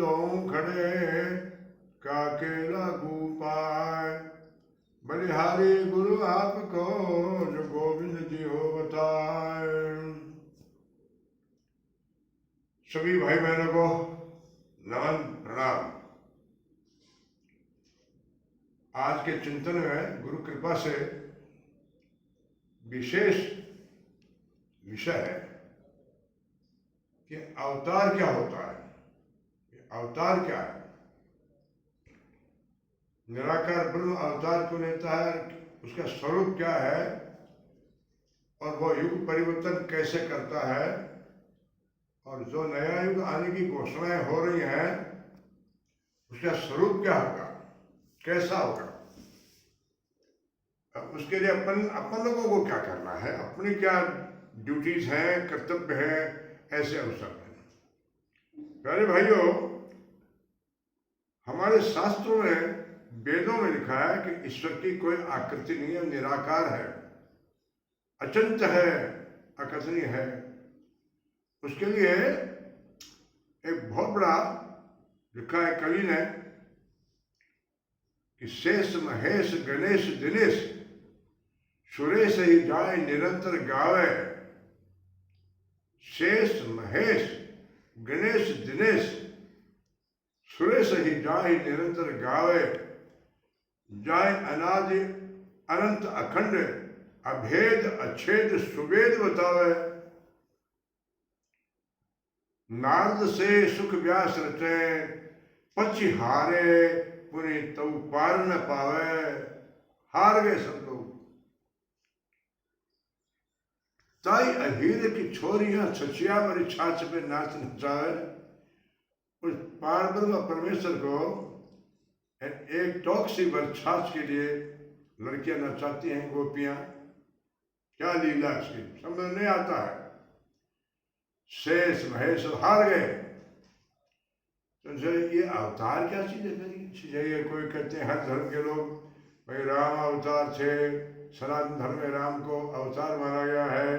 दो खड़े काके लागू पाए। बलिहारी गुरु आपको जो गोविंद जी हो बताए। सभी भाई बहनों को नमन प्रणाम। आज के चिंतन में गुरु कृपा से विशेष विषय है कि अवतार क्या होता है। अवतार क्या है, निराकार ब्रह्म अवतार क्यों लेता है, उसका स्वरूप क्या है और वो युग परिवर्तन कैसे करता है, और जो नया युग आने की घोषणाएं हो रही हैं उसका स्वरूप क्या होगा, कैसा होगा। अब उसके लिए अपन लोगों को क्या करना है, अपनी क्या ड्यूटीज हैं, कर्तव्य हैं, ऐसे अवसर हैं। प्यारे भाइयों, हमारे शास्त्रों में, वेदों में लिखा है कि ईश्वर की कोई आकृति नहीं है, निराकार है, अचिंत्य है, अकथनीय है। उसके लिए एक बहुत बड़ा लिखा है कवि ने कि शेष महेश गणेश दिनेश सुरेश ही जाए निरंतर गावे। शेष महेश गणेश दिनेश सुरेश ही जाए निरंतर गावे। जाए अनादि अनंत अखंड अभेद अछेद सुवेद बतावे। नारद से सुख व्यास रचे पक्षी हारे पुनि तऊ पार न पावे। हार गए सब लोग। ताई अहीर की छोरियां छछिया वाली छाछ पे नाच नचावे। उस पार ब्रह्म परमेश्वर को एक टॉक्सी भर छाछ के लिए लड़कियां नचाती हैं, गोपियां। क्या लीला इसकी समझ नहीं आता है। शेष महेश हार गए। तो ये अवतार क्या चीज है। ये कोई कहते हैं हर धर्म के लोग भाई राम अवतार थे, सनातन धर्म में राम को अवतार माना गया है,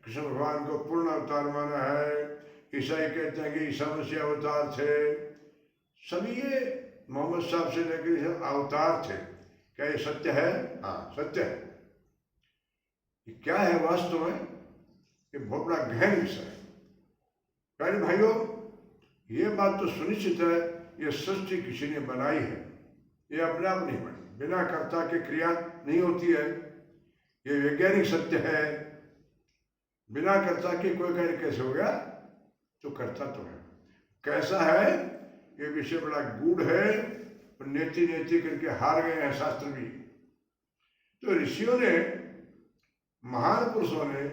कृष्ण भगवान को पूर्ण अवतार माना है। ईसाई कहते हैं कि ईसा मसीह अवतार थे। सभी ये मोहम्मद साहब से लेकर अवतार थे। क्या ये सत्य है? हाँ, सत्य है। ये क्या है वास्तव में, ये बहुत बड़ा गहन विषय है। प्यारे भाइयों, ये बात तो सुनिश्चित है, ये सृष्टि किसी ने बनाई है, ये अपने आप नहीं बनी, बिना कर्ता के क्रिया नहीं होती है। ये वैज्ञानिक सत्य है। बिना कर्ता के कोई कार्य कैसे हो गया, तो कर्ता तो है। कैसा है ये विषय बड़ा गूढ़ है, और नेति नेति करके हार गए हैं शास्त्र भी। तो ऋषियों ने, महान पुरुषों ने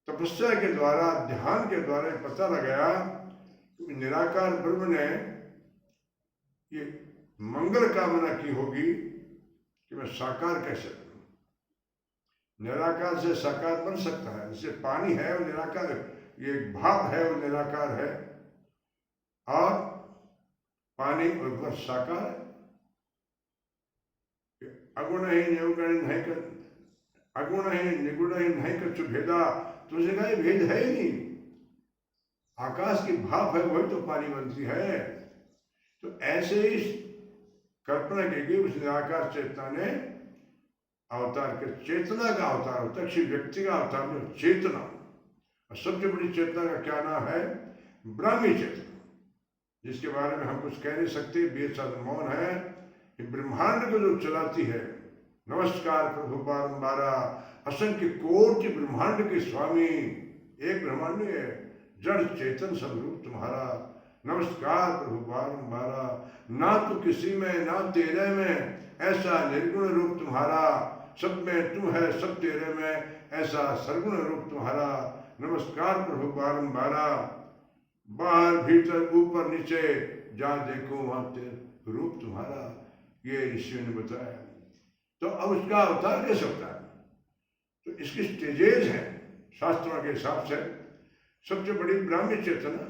तपस्या के द्वारा, ध्यान के द्वारा पता लगाया कि निराकार ब्रह्म ने ये मंगल कामना की होगी कि मैं साकार कैसे बनूं। निराकार से साकार बन सकता है। जैसे पानी है वो निराकार है, ये भाप है वो निराकार है, और पानी और वर्ष साकार है। अगुण ही निर्गुण नहीं कर, अगुण ही निगुण ही नहीं कर भेदा। तुझे कहा भेद है ही नहीं। आकाश की भाप है, वही तो पानी बनती है। तो ऐसे ही कल्पना की गई उस निराकार चेतना ने अवतार के, चेतना का अवतार होता है, किसी व्यक्ति का अवतार में चेतना। और सबसे बड़ी चेतना का क्या नाम है? ब्राह्मी चेतना, जिसके बारे में हम कुछ कह नहीं सकते, बेहद मौन है। कि ब्रह्मांड को जो चलाती है। नमस्कार प्रभु बारंबारा, असंख्य कोटि ब्रह्मांड के स्वामी, एक ब्रह्मांड है, जड़ चेतन स्वरूप तुम्हारा। नमस्कार प्रभु बारंबारा, ना तो किसी में ना तेरे में ऐसा निर्गुण रूप तुम्हारा। सब में तुम है, सब तेरे में ऐसा सरगुण रूप तुम्हारा। नमस्कार प्रभु बारंबारा। बाहर भीतर ऊपर नीचे जहाँ देखो वहां रूप तुम्हारा। ये ऋषियों ने बताया। तो अब उसका अवतार कैसे होता है? तो इसकी स्टेजेज हैं शास्त्रों के हिसाब से। सबसे बड़ी ब्राह्मी चेतना,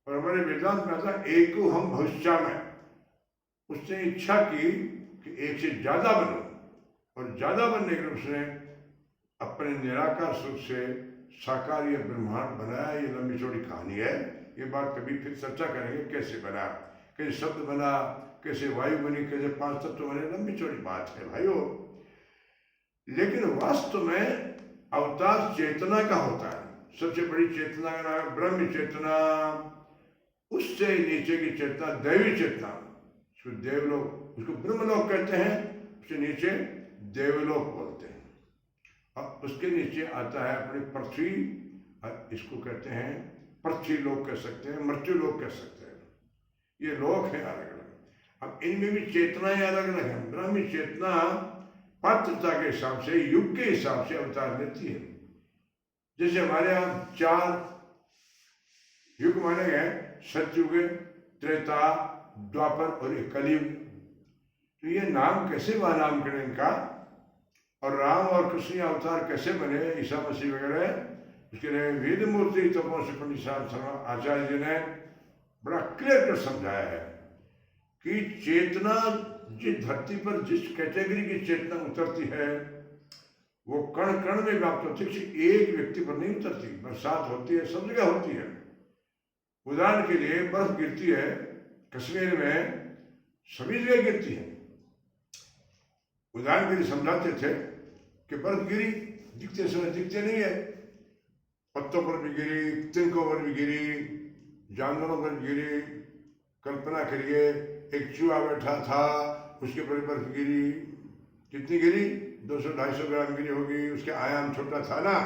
और हमारे वेदांत में आता एको हम भविष्य में। उसने इच्छा की कि एक से ज्यादा बनो, और ज्यादा बनने के उसने अपने निराकार स्वरूप से साकार ये ब्रह्मांड बनाया। ये लंबी चौड़ी कहानी है, ये बात कभी फिर चर्चा करेंगे, कैसे बना, कैसे शब्द बना, कैसे वायु बनी, कैसे 5 तत्व बने, लंबी चौड़ी बात है भाइयों। लेकिन वास्तव में अवतार चेतना का होता है। सबसे बड़ी चेतना का नाम है ब्रह्म चेतना। उससे नीचे की चेतना दैवी चेतना, उसको देवलोक, उसको ब्रह्मलोक कहते हैं, उससे नीचे देवलोक बोलते हैं। और उसके नीचे आता है अपनी पृथ्वी, इसको कहते हैं पृथ्वी लोक कह सकते हैं, मृत्यु लोक कह सकते हैं। ये लोक है अलग अलग। अब इनमें भी चेतनाएं अलग अलग हैं। ब्रह्मी चेतना पात्रता के हिसाब से, युग के हिसाब से अवतार लेती है। जैसे हमारे यहाँ 4 युग माने गए, सतयुग, त्रेता, द्वापर और कलयुग। तो ये नाम कैसे हुआ नामकरण इनका, और राम और कृष्ण अवतार कैसे बने, ईसा मसीह वगैरह, उसके लिए वेद मूर्ति तपों से पंडित साहब आचार्य जी ने बड़ा क्लियर कर समझाया है कि चेतना जिस धरती पर जिस कैटेगरी की चेतना उतरती है वो कण कण में व्याप्त होती है, एक व्यक्ति पर नहीं उतरती। बरसात होती है, सब जगह होती है। उदाहरण के लिए बर्फ गिरती है कश्मीर में, सभी जगह गिरती है। उदाहरण के लिए समझाते थे कि बर्फ गिरी, दिखते समय दिखते नहीं है, पत्तों पर भी गिरी, तिनकों पर भी गिरी, जानवरों पर भी गिरी। कल्पना करिए एक चूहा बैठा था, उसके ऊपर बर्फ गिरी, कितनी गिरी, 200-250 ग्राम गिरी होगी। उसके आयाम छोटा था ना।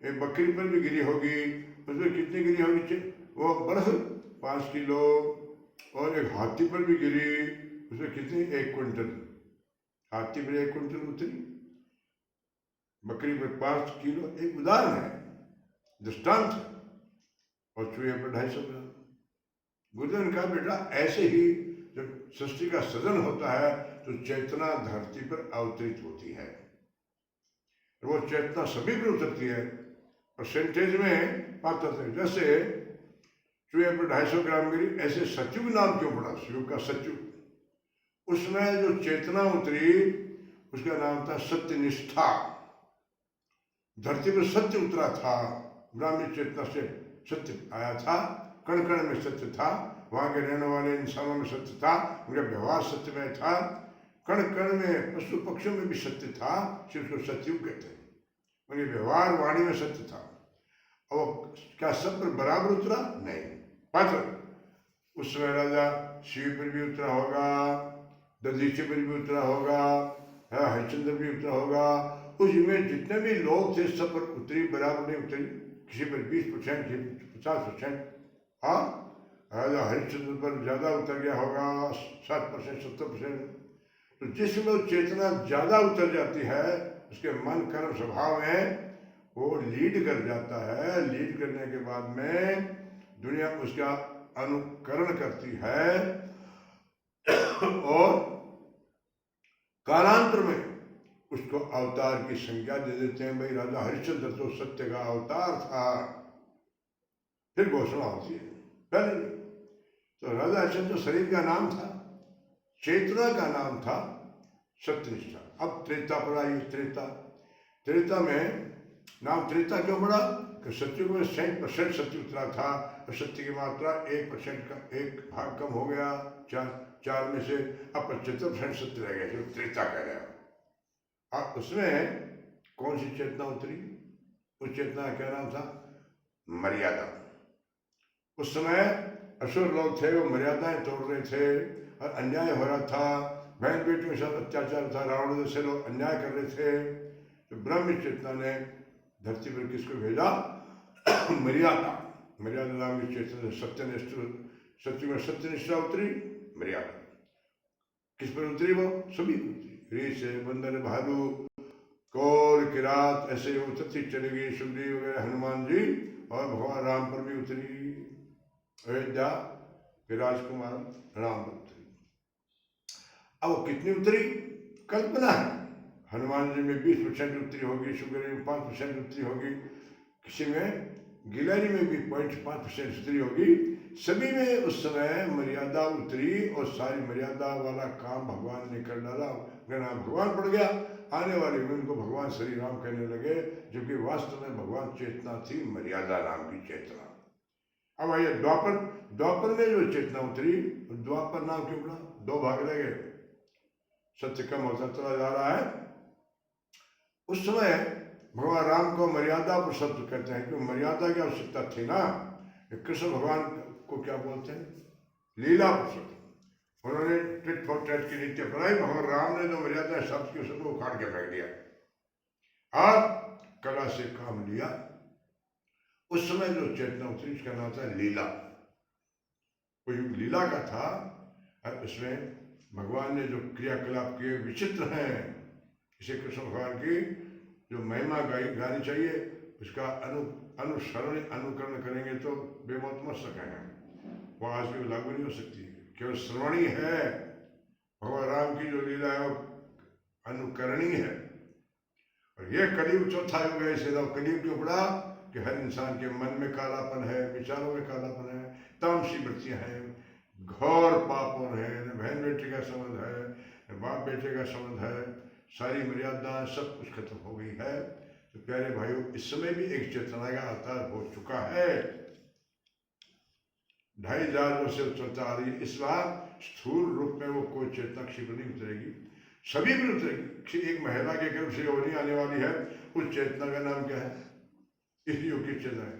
एक बकरी पर भी गिरी होगी, उसमें कितनी गिरी होगी, वो बर्फ 5 किलो। और एक हाथी पर भी गिरी, उसमें कितनी, 1 क्विंटल। हाथी पर 1 क्विंटल उतरी, बकरी पर 5 किलो। एक उदाहरण है, दृष्टांत। और चूहे पर 250 ग्राम। गुरुदेव ने कहा बेटा ऐसे ही जब सृष्टि का सृजन होता है तो चेतना धरती पर अवतरित होती है। वो चेतना सभी पर उतरती है, परसेंटेज में पात्र है। जैसे चूहे पर 250 ग्राम गिरी, ऐसे सतयुग नाम क्यों पड़ा, युग का सतयुग। उसमें जो चेतना उतरी उसका नाम था सत्यनिष्ठा। धरती पर सत्य उतरा था, ब्राह्मी चेतना से सत्य आया था, कण कण में सत्य था, वहां के रहने वाले इंसानों में सत्य था, उनका व्यवहार सत्य में था, कण कण में पशु पक्षियों में भी सत्य था, सिर्फ उसको सतयुग कहते हैं। उनके व्यवहार वाणी में सत्य था। और क्या सब पर बराबर उतरा, नहीं, पात्र। उस समय राजा शिव पर भी उतरा होगा, दधीचे पर भी उतरा होगा, हरिश्चंद्र भी उतरा होगा। उस में जितने भी लोग थे सब पर उतरी, बराबर नहीं उतरी। किसी पर 20%, 50%। हाँ, राजा हरिश्चंद्र पर ज्यादा उतर गया होगा, 60%, 70%। तो जिसमें चेतना ज्यादा उतर जाती है उसके मन कर्म स्वभाव में वो लीड कर जाता है। लीड करने के बाद में दुनिया उसका अनुकरण करती है और कालांतर में उसको अवतार की संज्ञा दे देते हैं। भाई राजा हरिश्चंद्र तो सत्य का अवतार था, फिर घोषणा होती है। पहले तो राजा हरिश्चंद्र शरीर का नाम था, चेतना का नाम था सत्यनिष्ठा। अब त्रेता पर आई। त्रेता में नाम त्रेता क्यों पड़ा कि सत्युग में 60% सत्य उतरा था और सत्य की मात्रा 1% का 1 भाग कम हो गया, 4 में से। अब 75% सत्य रह गया, जो त्रेता कह रहे हैं। अब उसमें कौन सी चेतना उतरी, उस चेतना का क्या नाम था, मर्यादा। उस समय असुर लोग थे, वो मर्यादाएं तोड़ रहे थे और अन्याय हो रहा था, बहन बेटियों के साथ अत्याचार था, रावण जैसे लोग अन्याय कर रहे थे। तो ब्रह्म चेतना ने धरती पर किसको भेजा, मर्यादा नाम की चेतना। सत्य में सत्यनिष्ठा उतरी, मर्यादा किस पर उतरी, वो सभी उतरी। ऋष, बंदर, भालू, कौर, किरात, ऐसे उतरती चलेगी। सुग्रीव वगैरह, हनुमान जी और भगवान राम पर भी उतरी। अयोध्या के राजकुमार राम पर उतरी। अब कितनी उतरी, कल्पना है। हनुमान जी में 20% उतरी होगी, सुग्रीव में 5% उतरी होगी, किसी में गिलहरी में भी 0.5% उतरी होगी। सभी में उस समय मर्यादा उतरी और सारी मर्यादा वाला काम भगवान ने कर डाला। उनका नाम भगवान पड़ गया। आने वाले में उनको भगवान श्री राम कहने लगे, जबकि वास्तव में भगवान चेतना थी, मर्यादा नाम की चेतना। अब आइए द्वापर, द्वापर में जो चेतना उतरी, द्वापर नाम क्यों पड़ा? दो भाग रह गए, सत्य कम होता चला जा रहा है। उस समय भगवान राम को मर्यादा पुरुषत्व कहते हैं, क्योंकि मर्यादा की आवश्यकता थी ना। कृष्ण भगवान को क्या बोलते हैं? लीला पुरुषत्व। उन्होंने टिट फॉर टैट की नीति अपनाई, भगवान राम ने जो मर्यादा शब्द की सबको उखाड़ के फेंक दिया और कला से काम लिया। उस समय जो चेतना उतरी उसका नाम था लीला। वो युग लीला का था, और उसमें भगवान ने जो क्रियाकलाप किए विचित्र हैं। इसे कृष्ण भगवान की जो महिमा गानी चाहिए, उसका अनुसरण अनुकरण करेंगे तो बेमौत मर सके हैं, वो आज भी लागू नहीं हो सकती। केवल श्रवणी है। भगवान राम की जो लीला है वो अनुकरणीय है। और ये कलयुग चौथा युग है, इसलिए कलयुग क्यों पड़ा? कि हर इंसान के मन में कालापन है, विचारों में कालापन है, तामसी वृत्तियां हैं, घोर पाप हो रहे हैं, बहन बेटे का संबंध है, बाप बेटे का संबंध है, सारी मर्यादा सब कुछ खत्म हो गई है। तो प्यारे भाइयों, इस समय भी एक चेतना का अवतार हो चुका है। 2500 वर्ष से चलता आ रही है। इस बार स्थूल रूप में वो कोई चेतना क्षिप्र नहीं उतरेगी, सभी भी उतरेगी। एक महिला के गर्भ से योनि आने वाली है, उस चेतना का नाम क्या है? इस युग की चेतना है,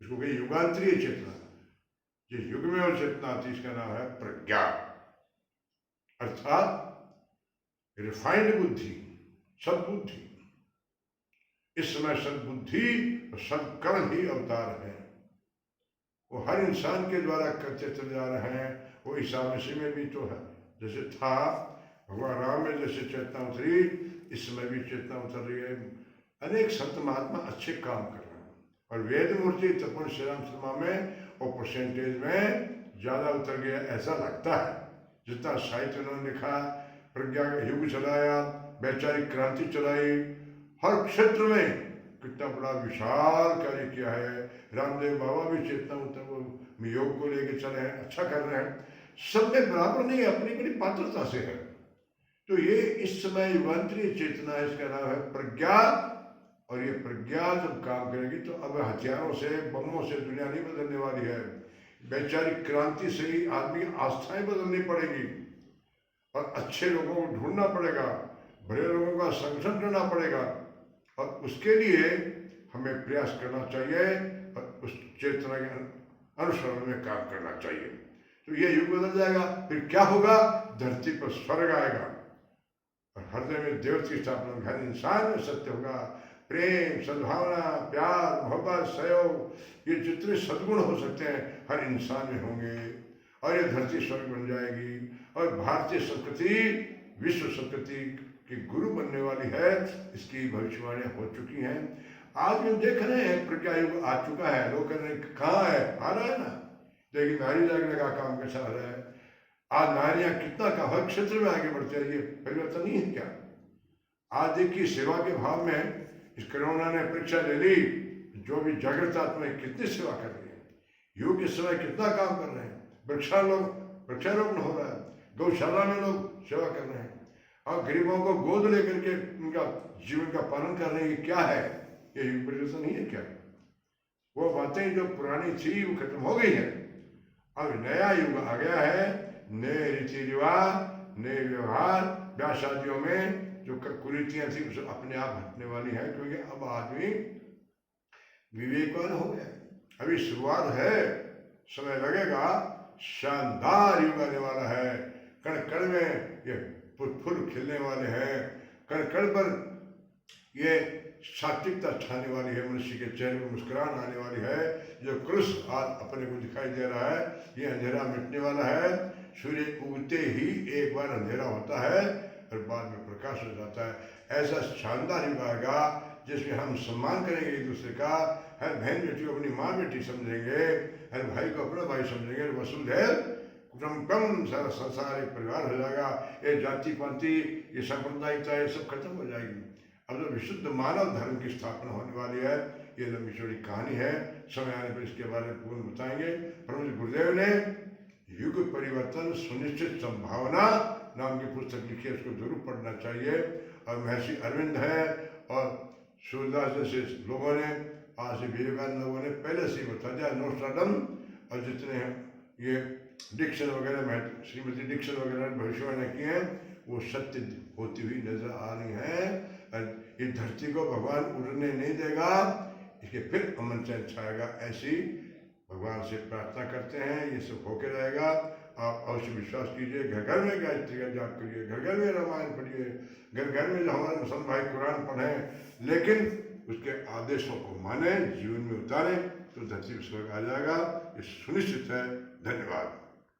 इसको कहीं युगांतरीय चेतना। जिस युग में वो चेतना आती है, इसका नाम है प्रज्ञा, अर्थात रिफाइंड बुद्धि, सद्बुद्धि। इस समय सद्बुद्धि और सत्कर्म ही अवतार है। वो हर इंसान के द्वारा करते चले जा रहे हैं। वो ईसा मसीह में भी तो है, जैसे था भगवान राम में जैसे चेतना उतरी, इस समय भी चेतना उतर रही है। अनेक संत महात्मा अच्छे काम कर रहे हैं, और वेद मूर्ति तपोन श्री राम शर्मा में और परसेंटेज में ज्यादा उतर गया ऐसा लगता है। जितना साहित्य उन्होंने लिखा, प्रज्ञा का युग चलाया, वैचारिक क्रांति चलाई, हर क्षेत्र में कितना बड़ा विशाल कार्य किया है। रामदेव बाबा भी चेतना उतर योग को लेकर चले हैं, अच्छा कर रहे हैं। सब में बराबर नहीं, अपनी बड़ी पात्रता से है। तो ये इस समय युगांतरीय चेतना है, इसका नाम है प्रज्ञा। और ये प्रज्ञा जब काम करेगी तो अब हथियारों से, बमों से दुनिया नहीं बदलने वाली है। वैचारिक क्रांति से ही आदमी आस्थाएं बदलनी पड़ेगी, और अच्छे लोगों को ढूंढना पड़ेगा, बड़े लोगों का संगठन करना पड़ेगा, और उसके लिए हमें प्रयास करना चाहिए और उस चेतना के अनुसरण में काम करना चाहिए। तो ये युग बदल जाएगा। फिर क्या होगा? धरती पर स्वर्ग आएगा, और हृदय में देवता की स्थापना, हर इंसान में सत्य होगा। प्रेम, सद्भावना, प्यार, मोहब्बत, सहयोग, ये जितने सद्गुण हो सकते हैं हर इंसान में होंगे, और ये धरती स्वर्ग बन जाएगी। और भारतीय संस्कृति विश्व संस्कृति की गुरु बनने वाली है, इसकी भविष्यवाणियां हो चुकी हैं। आज हम देख रहे हैं प्रज्ञा युग आ चुका है। लोग कह रहे हैं कहाँ है? आ रहा है ना। देखिए नारी जागरण का काम कैसा आ रहा है। आज नारियां कितना का हर क्षेत्र में आगे बढ़ते हैं। ये परिवर्तन नहीं है क्या? आज देखिए सेवा के भाव में इस कोरोना ने परीक्षा ले ली, जो भी जागृत आत्मा कितनी सेवा कर रही है। योग इस समय कितना काम कर रहे हैं। वृक्षारोपण हो रहा है, गौशाला में लोग सेवा कर रहे हैं, और गरीबों को गोद लेकर के उनका जीवन का पालन कर रहे हैं। क्या है ये? युग परिवर्तन नहीं है क्या? वो बातें जो पुरानी थी वो खत्म हो गई है। अब नया युग आ गया है, नए रीति रिवाज, नए व्यवहार, ब्याह शादियों में जो कुरीतियां थी उसे अपने आप हटने वाली है, क्योंकि अब आदमी विवेकवान हो गया। अभी शुरुआत है, समय लगेगा। शानदार युग आने वाला है। कण कण में ये फूल खिलने वाले हैं, कण कण पर ये सात्विकता छाने वाली है, मनुष्य के चेहरे पर मुस्कुराहट आने वाली है। जो क्रूस आज अपने को दिखाई दे रहा है, ये अंधेरा मिटने वाला है। सूर्य उगते ही एक बार अंधेरा होता है और बाद में प्रकाश हो जाता है। ऐसा शानदार युग आएगा जिसमें हम सम्मान करेंगे एक दूसरे का। हर बहन बेटी को अपनी माँ बेटी समझेंगे, हर भाई को अपना भाई समझेंगे। वसुधैव कुटुंबकम, सारा संसार एक परिवार हो जाएगा। ये जाति पाति, ये सांप्रदायिकता, ये सब खत्म हो जाएगी। अब जो विशुद्ध मानव धर्म की स्थापना होने वाली है, ये लंबी चौड़ी कहानी है। समय आने पर इसके बारे में पूर्ण बताएंगे। परम गुरुदेव ने युग परिवर्तन सुनिश्चित संभावना नाम की पुस्तक लिखी है, उसको जरूर पढ़ना चाहिए। और महर्षि अरविंद है और सूरदास जैसे लोगों ने, आज विवेकानंद लोगों ने पहले से ही बता दिया। नोस्ट्राडम और जितने ये डिक्शन वगैरह में श्रीमती डिक्शन वगैरह ने भविष्यवाणी की हैं वो सत्य होती हुई नजर आ रही हैं। ये धरती को भगवान उड़ने नहीं देगा, इसके फिर अमन चैन छाएगा, ऐसी भगवान से प्रार्थना करते हैं। ये सब होके रहेगा। आप अवश्य विश्वास कीजिए, घर घर में गायत्री का जाप करिए, घर घर में रामायण पढ़िए, घर घर में जो हमारे मुसलमान भाई कुरान पढ़ें, लेकिन उसके आदेशों को माने, जीवन में उतारें, तो धरती पर स्वर्ग आ जाएगा। ये सुनिश्चित है। धन्यवाद।